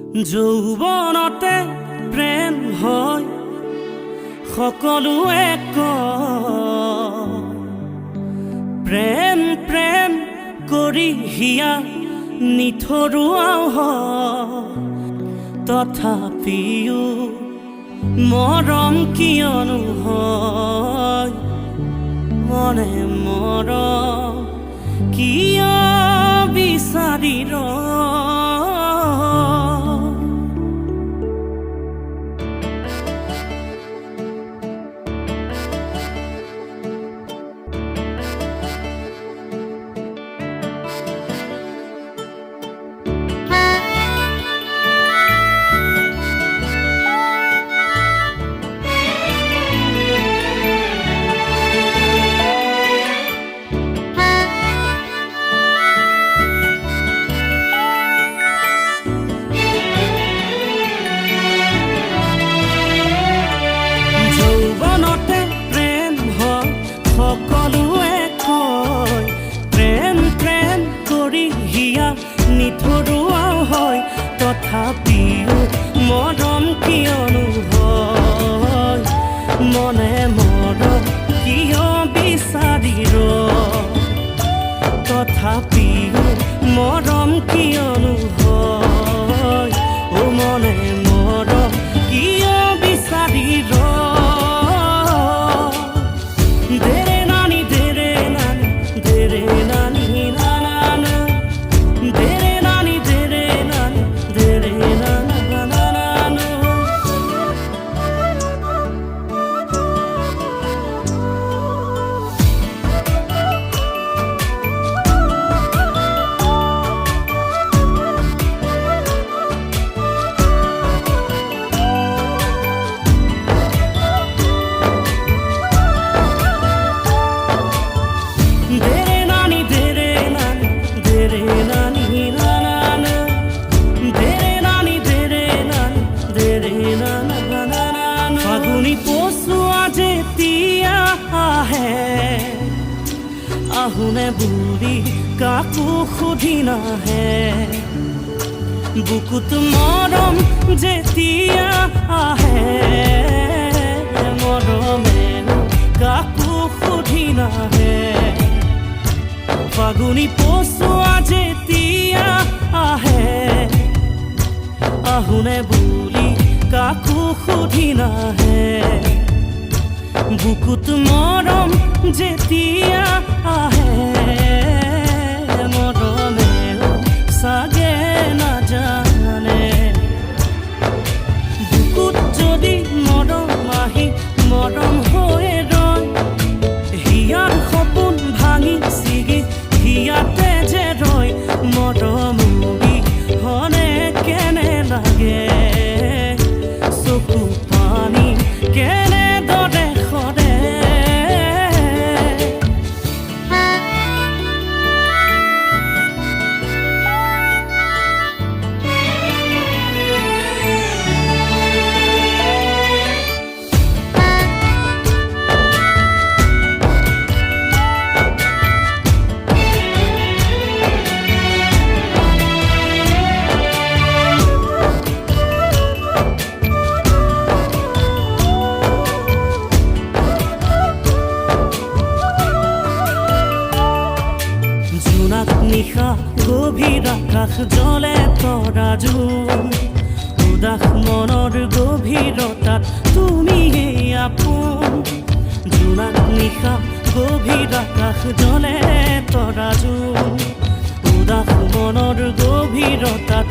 যৌৱনতে প্ৰেম হয় সকলোৱে কয়, প্ৰেম প্ৰেম কৰি হিয়া নিথৰুৱাও হয়। তথাপিও মৰম কিয়নো হয়, মনে মৰম কিয় বিচাৰি নিথৰুৱাও হয়। তথাপিও মৰম কিয়নো হয়, মনে মৰম কিয় বিচাৰি তথাপিও মৰম কিয়নো হয়, ও মনে মৰম কিয় বিচাৰি দেৰে নানি দেৰে নানি দেৰে নানি নানা দেৰে নানি দেৰে নানি দেৰে নানা ফাগুনি পচুৱা যেতিয়া আহে, আহোনে বুলি কাকো সুধি নাহে। বুকুত মৰম যেতিয়া আহে, মৰমে কাকো সুধি নাহে। ফাগুনি পচুৱা যেতিয়া আহে, আহোনে বুলি কাকো সুধি নাহে। বুকুত মৰম যেতিয়া আহে, মৰমে চাগে নাজানে। বুকুত যদি মৰম আহি মৰম হৈ ৰয়, হিয়াৰ সপোন ভাঙি ছিগি হিয়াতে যে ৰয়। মৰম হনে কেনে লাগে, চকু পানী কেনে দৰে সৰে। নিশা গভীৰ আকাশ জলে তৰা জোন, উদাস মনৰ গভীৰতাত তুমি আপোন। জোনাক নিশা গভীৰ আকাশ জলে তৰা জোন, উদাস মনৰ গভীৰতাত